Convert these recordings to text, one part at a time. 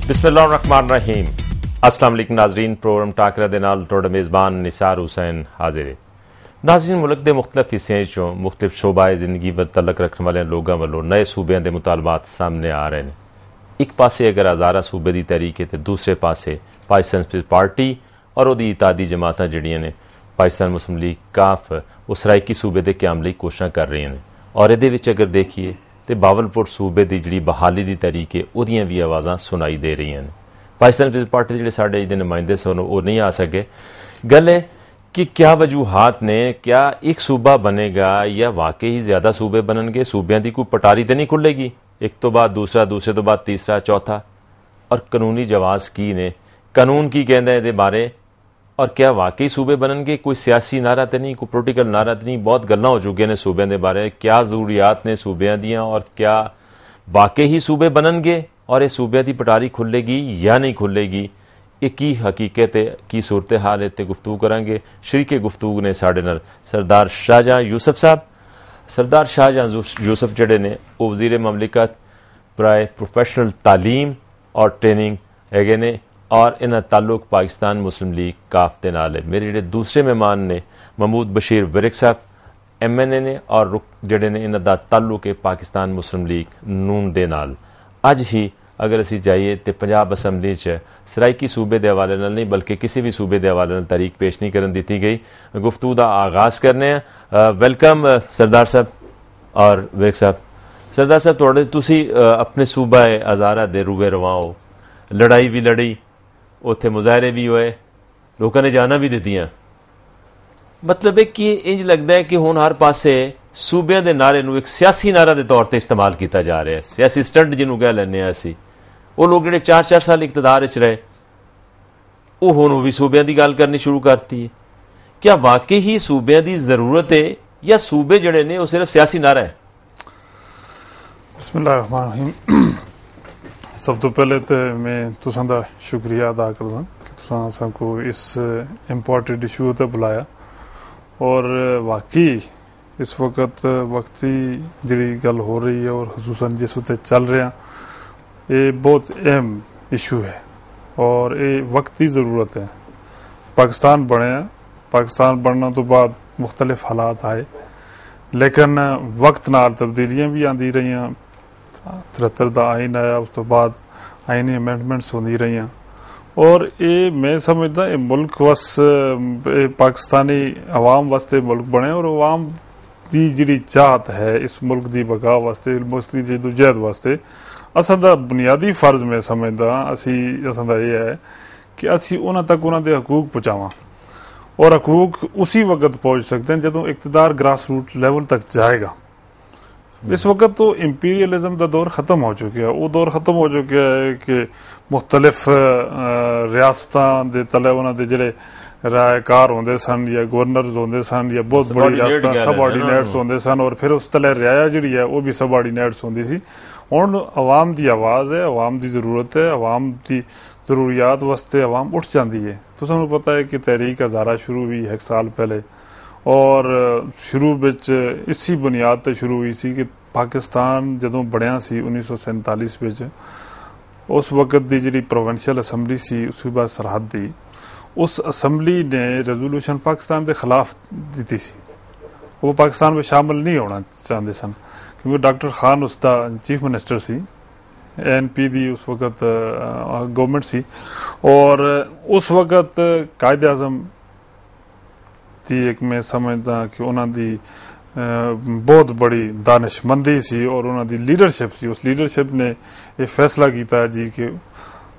बिस्मिल्लाहिर्रहमानिर्रहीम। अस्सलाम वालेकुम नाजरीन, प्रोग्राम टाकरा दे नाल तुहाडा मेज़बान निसार हुसैन हाजिर है। नाजरीन, मुल्क के मुख्तलिफ हिस्सों चों मुख्तलिफ शोबाए जिंदगी व तलक रखने वाले लोगों वालों नए सूबे के मुतालबात सामने आ रहे हैं। एक पासे अगर हज़ारा सूबे की तहरीक है तो दूसरे पासे पाकिस्तान पीपल्स पार्टी और उहदी इतादी जमात जिहड़ियां ने पाकिस्तान मुस्लिम लीग काफ वो सराइकी सूबे के क्याम लई कोशिशां कर रही हैं। और ये अगर देखिए तो बावलपुर सूबे की जी बहाली की तहरीक है उहदियां भी आवाज़ां सुनाई दे रही हैं। पाकिस्तान पीपल्स पार्टी के साढ़े जो नुमाइंदे सन वो नहीं आ सके। गल है कि क्या वजूहात ने, क्या एक सूबा बनेगा या वाकई ही ज्यादा सूबे बननगे? सूबे की कोई पटारी तो नहीं खुलेगी, एक तो बाद दूसरा, दूसरे तो बाद तीसरा, चौथा? और कानूनी जवाज की ने, कानून की कहते हैं ये बारे? और क्या वाकई सूबे बननगे? कोई सियासी नारा तो नहीं, कोई पोलिटिकल नारा तो नहीं? बहुत गल्लां हो चुकी ने सूबे के बारे। क्या जरूरियात ने सूबे दियां और क्या वाकई ही सूबे बननगे और ये सूबे की पटारी खुलेगी या नहीं खुलेगी? ये की हकीकत है, की सूरत हाल है, गुफ्तगू करांगे। शरीके गुफ्तगू ने साढ़े नाल सरदार शाहजहां यूसुफ साहब। सरदार शाहजहां यूसुफ जड़े ने वो वजीर ममलिकत बराए प्रोफेशनल तालीम और ट्रेनिंग है ने और इन्ह ताल्लुक पाकिस्तान मुस्लिम लीग काफ के नाल है। मेरे जो दूसरे मेहमान ने महमूद बशीर विरक साहब MNA ने और रुख जड़े ने इन्ह दा ताल्लुक है पाकिस्तान मुस्लिम लीग नून दे नाल। अज ही अगर असी जाइए तो पंजाब असैम्बली सराइकी सूबे के हवाले नाल नहीं बल्कि किसी भी सूबे के हवाले नाल तारीख पेश नहीं करन दी गई। गुफ्तगू का आगाज़ करने वेलकम सरदार साहब और विरक साहब। सरदार साहब, थोड़े तुसी अपने सूबा हज़ारा दे रूबे रवा हो, लड़ाई भी लड़ी, उत्थे मुजाहरे भी होए, लोगों ने जाना भी दित्तियां। मतलब है कि इंज लगता है कि हुण हर पासे सूबे के नारे नूं एक सियासी नारा के तौर पर इस्तेमाल किया जा रहा है, सियासी स्टंट जिन्होंने कह लैंने असी। वो लोग जो 4-4 साल इकतदार च रहे वो हुण भी सूबे की गल करनी शुरू करती है। क्या वाकई ही सूबे की जरूरत है या सूबे जड़े ने वो सिर्फ सियासी नारा है? बिस्मिल्लाहिर्रहमानिर्रहीम। सब तो पहले तो मैं तुसां दा शुक्रिया अदा करदा कि तुसां असां को इस इम्पोर्टेंट इशू ते बुलाया। और वाकई इस वक्त वक्ती जी गल हो रही है और खसूसन जिस उत्ते चल रहा ये बहुत अहम इशू है और ये वक्त की ज़रूरत है। पाकिस्तान बनया, पाकिस्तान बनने तो बाद मुख्तलिफ हालात आए, लेकिन वक्त नाल तब्दीलियां भी आती रही। 73 का आइन आया, उस तो बाद आइनी अमेंडमेंट्स होती रही और ये मैं समझदा ये मुल्क बस पाकिस्तानी अवाम वास्ते मुल्क बने और अवाम की जी चाहत है इस मुल्क की बका वास्ते, मुल्क की जदोजहद वास्ते असां दा बुनियादी फर्ज मैं समझदा असां दा ये है कि असी उन्हां तक उन्हां दे हकूक पहुँचावां। और हकूक उसी वक्त पहुँच सकते हैं जदों इकतदार ग्रास रूट लेवल तक जाएगा। इस वक्त तो इंपीरियलिज्म का दौर ख़त्म हो चुका है। वो दौर ख़त्म हो चुका है कि मुख्तलिफ रियासतां दे तले उन्होंने जोड़े रायकार होंदे सन या गवर्नर्स होंदे सन या बहुत बड़ी रियासतां सबऑर्डीनेट्स होंदे सन और फिर उस तले रियाया जी है वो भी सबऑर्डीनेट्स होंदी सी। हुण अवाम की आवाज़ है, अवाम की जरूरत है, अवाम की जरूरियात वास्ते अवाम उठ जाती है। तो सानू पता है कि तहरीक हज़ारा शुरू हुई 1 साल पहले और शुरू विच इसी बुनियाद पर शुरू हुई सी कि पाकिस्तान जदों बनया सी 1947 विच, उस वक्त की जी प्रोविंशियल असैम्बली सी सूबा सरहद की, उस असैम्बली ने रेजोल्यूशन पाकिस्तान के खिलाफ दी सी। वो पाकिस्तान में शामिल नहीं होना चाहते सन क्योंकि डॉक्टर खान उसका चीफ मिनिस्टर सी, ANP दी उस वक्त गवर्नमेंट सी और उस वक्त कायद आज़म की एक मैं समझदा कि उन्होंने बहुत बड़ी दानिशमंदी सी और उन्होंने लीडरशिप सी। उस लीडरशिप ने यह फैसला किया जी कि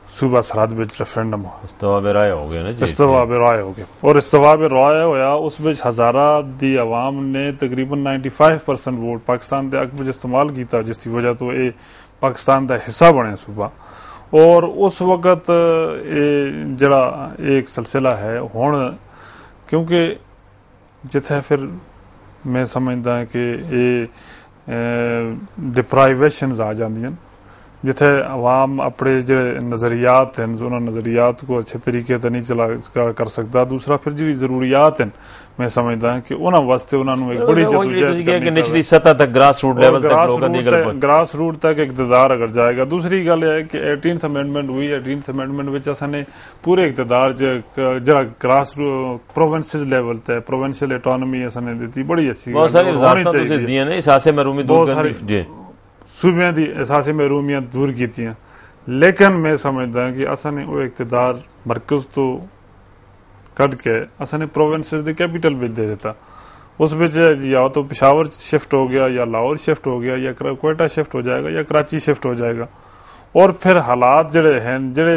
सूबा सरहद में रेफरेंडम हो, इस्तवा राय हो गया ना जी, इस्तवा राय हो गया। और इस्तवा राय होया उस विच हज़ारा दी अवाम ने तकरीबन 95% वोट पाकिस्तान के हक में इस्तेमाल किया, जिसकी वजह तो ये पाकिस्तान का हिस्सा बने सूबा। और उस वक्त जड़ा एक सिलसिला है हुण क्योंकि जिथे फिर मैं समझदा कि ये डिप्राइवेशनस आ जांदियां जिथे आवाम अपने जो नज़रियात हैं उन्होंने नज़रियात को अच्छे तरीके से नहीं चला कर सकता। दूसरा फिर जी जरूरियात हैं मैं समझदा कि उन्होंने वास्ते उन्होंने एक बड़ी जदोजहद निचली सतह तक ग्रास रूट लेवल तक ग्रास रूट तक इकतदार अगर जाएगा। दूसरी गल है कि 18th अमेंडमेंट हुई, 18th अमेंडमेंट विच असां पूरे इकतदार जरा ग्रास प्रोविंसेस लेवल ते प्रोविंशियल ऑटोनॉमी असां दी बड़ी अच्छी बहुत सारी वज़ारतां तुसीं दियां ने एहसासे महरूमी दूर करनी सूबे की एहसासी महरूमियां दूर की, लेकिन मैं समझदा कि असां वो इकतदार मरकज तो कट के असां प्रोविंसेस के कैपिटल में दे देता। उस बिच या तो पेशावर शिफ्ट हो गया या लाहौर शिफ्ट हो गया या कोयटा शिफ्ट हो जाएगा या कराची शिफ्ट हो जाएगा। और फिर हालात जड़े हैं जड़े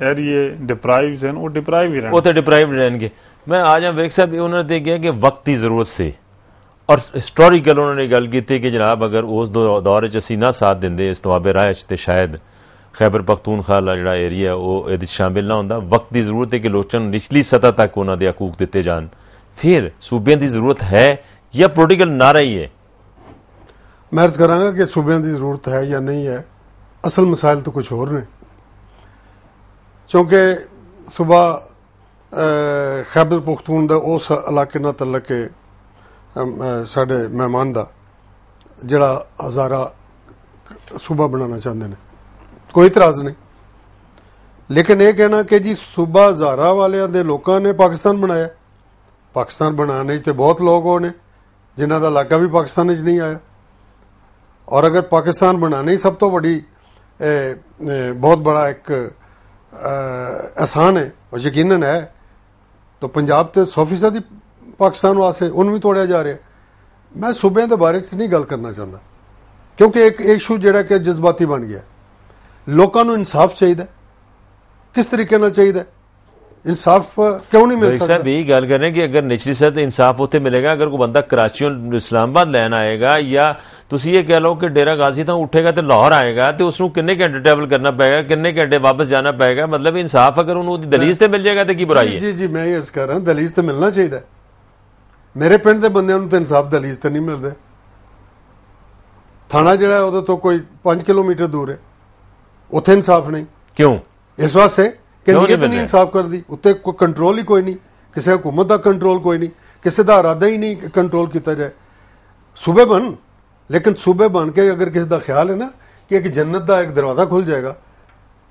एरिए डिप्राइव हैं वो डिप्राइव ही रहने डिप्राइव रहेंगे। मैं आज विरक साहब उन्होंने दे गया कि वक्त की जरूरत से और हिस्टोरिकल उन्होंने गल की कि जनाब अगर उस दौर असी ना साथ देंगे इस नवाबे राह तो शायद खैबर पख्तूनख्वा जो एरिया वो ये शामिल ना होंदा। वक्त की जरूरत है कि लोगों निचली सतह तक उन्होंने हकूक दिते जान। फिर सूबे की जरूरत है या पोलिटिकल नारा ही है? मैं अर्ज करांगा कि सूबे की जरूरत है या नहीं है, असल मसाइल तो कुछ होर ने। क्योंकि सुबह खैबर पख्तून उस इलाके नाल तल्लक है साढ़े मेहमान का जड़ा हज़ारा सूबा बनाना चाहते हैं, कोई इतराज़ नहीं। लेकिन यह कहना कि जी सूबा हज़ारा वाले दे लोगों ने पाकिस्तान बनाया, पाकिस्तान बनाने तो बहुत लोग हो ने जिन्हों का इलाका भी पाकिस्तान नहीं आया। और अगर पाकिस्तान बनाने ही सब तो बड़ी बहुत बड़ा एक एहसान है और यकीनन है, तो पंजाब तो 100% ही पाकिस्तान वास्ते उन्हें भी तोड़िया जा रहा है। मैं सूबे के बारे नहीं गल करना चाहता क्योंकि एक इशू जोड़ा कि जज्बाती बन गया। लोगों को इंसाफ चाहिए, किस तरीके ना चाहिए, इंसाफ क्यों नहीं मिल सकता? यही गल कर रहे हैं कि अगर निचली सतह इंसाफ उत्थे मिलेगा, अगर कोई बंदा कराची इस्लामाबाद लैन आएगा या तुसी ये कह लो कि डेरा गाजी तो उठेगा तो लाहौर आएगा तो उसको किन्ने घंटे ट्रैवल करना पेगा, किन्ने घंटे वापस जाना पेगा। मतलब इंसाफ अगर उन्होंने दलीज से मिल जाएगा तो की बुराई है? जी जी मैं ये अर्ज कर रहा हूँ दलीज तो मिलना चाहिए। मेरे पिंड के बंदे तो इंसाफ दलीज तो नहीं मिलते। थाना जो है तो कोई 5 किलोमीटर दूर है, उत्थे इंसाफ नहीं। क्यों? इस वास्ते कि नीयत नहीं इंसाफ कर दी, उत्ते कोई कंट्रोल ही कोई नहीं, किसी हुकूमत का कंट्रोल कोई नहीं, किसी का इरादा ही नहीं कंट्रोल किया जाए। सूबे बन, लेकिन सूबे बन के अगर किसी का ख्याल है ना कि एक जन्नत का एक दरवाजा खुल जाएगा,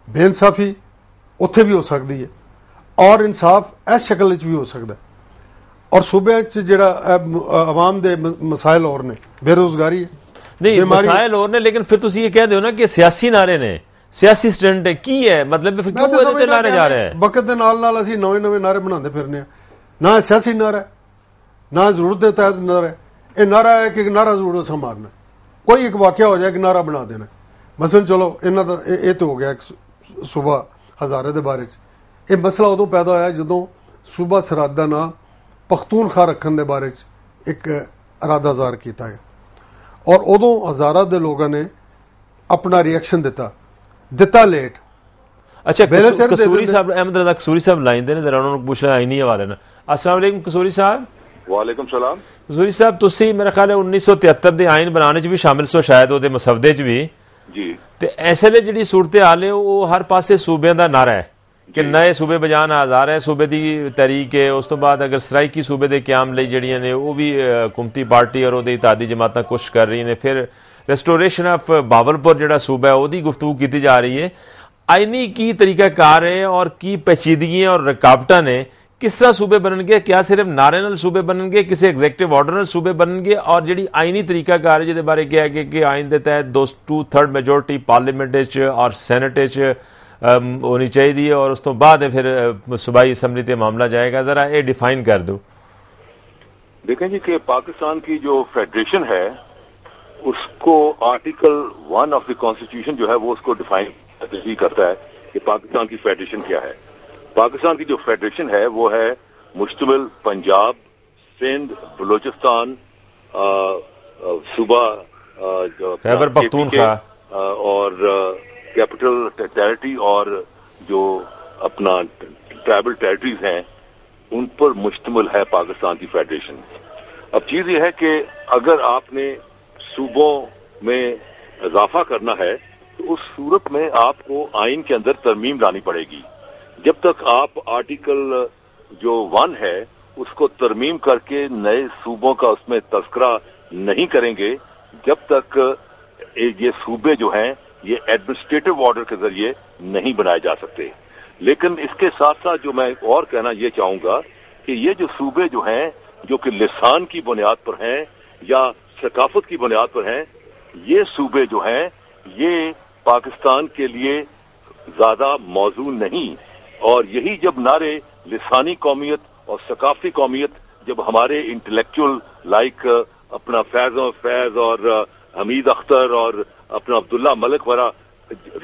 बेइंसाफी उत्थे भी हो सकती है और इंसाफ इस शक्ल भी हो सकता है। और सूबे जो आवाम दे मसाइल और ने बेरोजगारी है, नहीं मसाइल और ने, लेकिन फिर तुम ये कह दो ना कि सियासी नारे ने सियासी स्टंट है की है, मतलब क्यों नारे जा रहे हैं? वक्त के नाल असीं नवे नारे बनाते फिरने, ना सियासी नारा है ना जरूरत के तहत नारा है। यह नारा है कि नारा जरूर असां मारना, कोई एक वाकया हो जाए कि नारा बना देना। मसलन चलो इन्हों का यह तो हो गया सूबा हज़ारे के बारे। यह मसला उदों पैदा होया जदों सूबा सरहद का नाम पख्तूनख्वा रखने के बारे एक इरादा ज़ाहिर किया गया और उदों हज़ारा के लोगों ने अपना रिएक्शन दिता लेट। अच्छा कसूरी साहब, अहमद रजा कसूरी साहब लाइन दे ने, जरा उन्होंने पूछना आईनी हवाले ना। अस्सलाम वालेकुम कसूरी साहब। वालेकुम सलाम। कसूरी साहब तुसी मेरे ख्याल है 1973 के आइन बनाने भी शामिल सो, शायद वो मसवदे च भी जी। ते ऐसे जी सूरत हाल है वो हर पासे सूबे का नारा है कि नए सूबे बजान आज़ार है, सूबे की तहरीक है। उस तो बाद अगर सराइकी सूबे के क्याम लई जड़ियां ने वो भी हुकूमती पार्टी और वो इत्तेहादी जमातां कोशिश कर रही ने। फिर रेस्टोरेशन ऑफ बावलपुर जो सूबा है वो गुफ्तगू की जा रही है। आईनी की तरीकाकार है और की पेचीदगियां और रुकावट ने किस तरह सूबे बननगे? क्या सिर्फ नारे नाल सूबे बननगे, किसी एग्जैक्टिव ऑर्डर नाल सूबे बननगे? और जी आईनी तरीकाकार है जिहदे बारे क्या है कि आइन के तहत 2/3 मेजोरिटी पार्लीमेंट और सैनेट होनी चाहिए और उस तो बाद फिर सूबाई असम्बली ते मामला जाएगा। जरा ये डिफाइन कर दो। देखें जी कि पाकिस्तान की जो फेडरेशन है उसको आर्टिकल 1 ऑफ द कॉन्स्टिट्यूशन जो है वो उसको डिफाइन करता है कि पाकिस्तान की फेडरेशन क्या है। पाकिस्तान की जो फेडरेशन है वो है मुश्तमिल पंजाब, सिंध, बलूचिस्तान, सूबा खैबर पख्तूनख्वा और कैपिटल टेरिटरी और जो अपना ट्राइबल टेरिटरीज हैं उन पर मुश्तमिल है पाकिस्तान की फेडरेशन। अब चीज ये है कि अगर आपने सूबों में इजाफा करना है तो उस सूरत में आपको आइन के अंदर तरमीम लानी पड़ेगी। जब तक आप आर्टिकल जो 1 है उसको तरमीम करके नए सूबों का उसमें तस्करा नहीं करेंगे, जब तक ये सूबे जो हैं ये एडमिनिस्ट्रेटिव ऑर्डर के जरिए नहीं बनाए जा सकते। लेकिन इसके साथ साथ जो मैं और कहना ये चाहूंगा कि ये जो सूबे जो हैं जो कि लिसान की बुनियाद पर हैं या सकाफत की बुनियाद पर हैं, ये सूबे जो हैं ये पाकिस्तान के लिए ज्यादा मौजू नहीं। और यही जब नारे लिसानी कौमियत और सकाफती कौमियत जब हमारे इंटेलेक्चुअल लाइक अपना फैज और हमीद अख्तर और अपना अब्दुल्ला मलिक वाला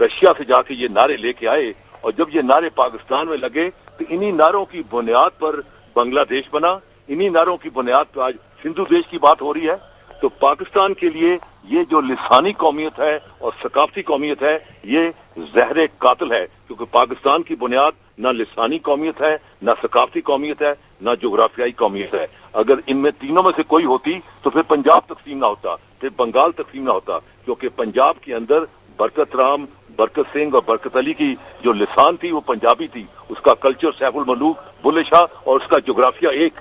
रशिया से जाके ये नारे लेके आए और जब ये नारे पाकिस्तान में लगे तो इन्हीं नारों की बुनियाद पर बांग्लादेश बना, इन्हीं नारों की बुनियाद पर आज सिंधु देश की बात हो रही है। तो पाकिस्तान के लिए ये जो लिसानी कौमियत है और सकाफती कौमियत है ये जहर कातिल है, क्योंकि पाकिस्तान की बुनियाद ना लिसानी कौमियत है, ना सकाफती कौमियत है, ना जोग्राफियाई कौमियत है। अगर इनमें तीनों में से कोई होती तो फिर पंजाब तकसीम ना होता, फिर बंगाल तकसीम ना होता, क्योंकि पंजाब के अंदर बरकत राम, बरकत सिंह और बरकत अली की जो लिसान थी वो पंजाबी थी, उसका कल्चर सैफुल मलूक, बुल्ले शाह और उसका जोग्राफिया एक।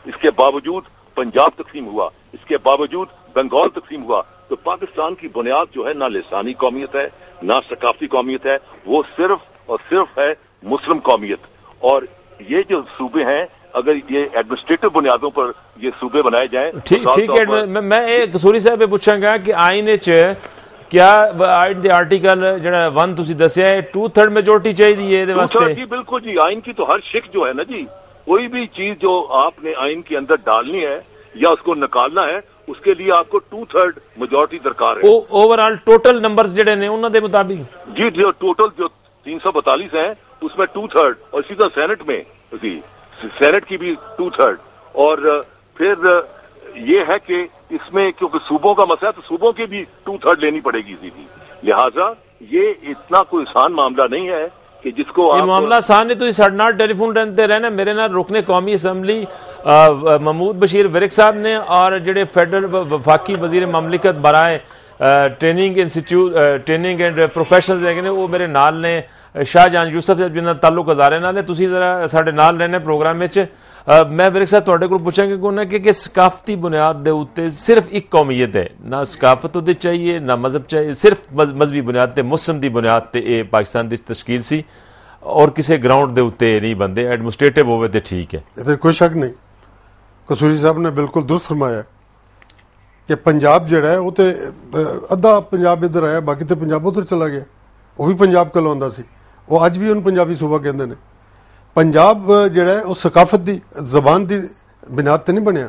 इसके बावजूद पंजाब तकसीम हुआ, इसके बावजूद बंगाल तकसीम हुआ। तो पाकिस्तान की बुनियाद जो है ना लिसानी कौमियत है ना सकाफती कौमियत है, वो सिर्फ और सिर्फ है मुस्लिम कौमियत। और ये जो सूबे हैं अगर ये एडमिनिस्ट्रेटिव बुनियादों पर ये सूबे बनाए जाएं ठीक है। मैं एक कसूरी साहब पूछांगा कि आइन क्या आइन दे आर्टिकल जड़ा 1 तुसी दस्या है 2/3 मेजोरिटी चाहिए ये वास्ते? जी बिल्कुल जी, आइन की तो हर शिक जो है ना जी, कोई भी चीज जो आपने आइन के अंदर डालनी है या उसको निकालना है उसके लिए आपको 2/3 मेजोरिटी दरकार है। ओवरऑल टोटल नंबर्स जड़े ने उन्होंने दे मुताबिक जी जो टोटल जो 342 है उसमें 2/3 और सीधा सेनेट में जी सेनेट की भी 2/3 और फिर ये है कि इसमें क्योंकि सूबों का मसला है तो सूबों की भी 2/3 लेनी पड़ेगी सीधी। लिहाजा ये इतना कोई आसान मामला नहीं है कि जिसको ये मामला आसान है। तो साढ़े नाल टेलीफोन रहते रहना मेरे नाल रुकने कौमी असम्बली महमूद बशीर विरक साहब ने और जेडे फेडरल वफाकी वजीर ममलिकत बराए training institute training and professionals है वो मेरे नाल ने शाहजहान यूसुफ जिन्ना ताल्लुक हजारे नाल है। तुसी जरा साडे नाल रहने प्रोग्राम में मैं विरक साहब तुहाडे कोल पूछांगा कि सकाफती बुनियाद दे उत्ते सिर्फ एक कौमीयत है, ना सकाफत उहदे चाहिए ना मजहब चाहिए, सिर्फ मजहबी बुनियाद ते मुस्लिम दी बुनियाद ते ये पाकिस्तान दी तश्कील सी और किसी ग्राउंड दे उत्ते नहीं बनते। एडमिनिस्ट्रेटिव होवे ते ठीक है, इधर कोई शक नहीं। कसूरी साहब ने बिल्कुल दुरुस्त फरमाया कि पंजाब जड़ा है वो तो अद्धा पंजाब इधर आया, बाकी तो पंजाब उधर चला गया। वो भी पंजाब कहलाउंदा सी, वो अज भी उन्हें पंजाबी सूबा कहते हैं। पंजाब जड़ा है वो सकाफत की जबान की बुनियाद तो नहीं बनया।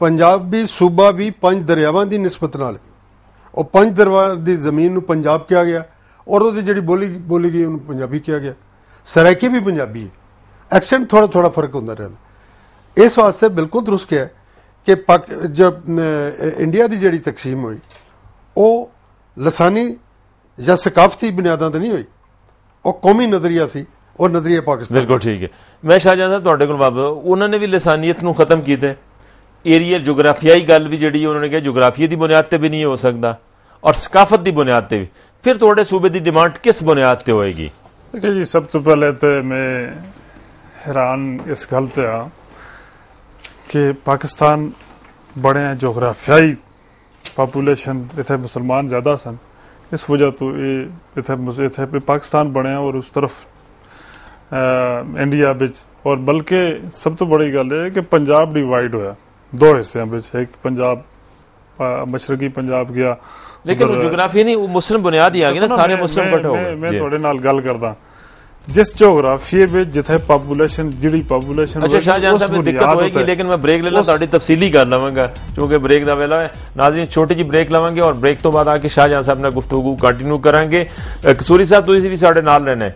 पंजाबी सूबा भी 5 दरियावां की निस्बत नाल और 5 दरियावां की जमीन नूं पंजाब किया गया और वो जी बोली गई उन्होंने पंजाबी किया गया। सराइकी भी पंजाबी है, एक्सेंट थोड़ा थोड़ा फर्क होता रहता। इस वास्ते बिल्कुल दुरुस्त किया कि जब इंडिया की जी तकसीम हुई वो लसानी या सकाफती बुनियादों पर नहीं हुई, वो कौमी नजरिया सी और नजरिया पाकिस्तान। बिल्कुल ठीक है। मैं शाहजहां साहब तुहाडे कोल वापस उन्होंने भी लसानियत नूं खत्म किया, एरियल जोग्राफियाई गल भी जी उन्होंने कहा जोग्राफिया की बुनियाद पर भी नहीं हो सकता और सकाफत की बुनियाद पर भी। फिर थोड़े सूबे की डिमांड किस बुनियाद पर होएगी? देखिए जी, सब तो पहले तो मैं हैरान इस गल ते आ कि पाकिस्तान बड़े जोग्राफियाई पॉपुलेशन इतने मुसलमान ज़्यादा सन, इस वजह तो ये इतने पाकिस्तान बने और उस तरफ इंडिया बिच। और बल्कि सब तो बड़ी गल है कि पंजाब डिवाइड होया 2 हिस्सों में, एक पंजाब मशरकी पंजाब गया, लेकिन वो जोग्राफी नहीं, वो मुस्लिम बुनियाद ही आ गई ना, सारे मुस्लिम इकट्ठे हो गए। मैं थोड़े नाल गल करदा जिस जोग्राफी में जिथे पॉपुलेशन जिहड़ी पॉपुलेशन अच्छा शाहजहां साहब दिक्कत होएगी, लेकिन मैं ब्रेक लेना थोड़ी तफसीली कर लवांगा क्योंकि ब्रेक दा वेला है। नाज़रीन छोटी जी ब्रेक लवांगे और ब्रेक तो बाद आके शाहजहां साहब नाल गुफ्तगू कंटिन्यू करांगे। कसूरी साहब तुसीं भी साडे नाल रहना है।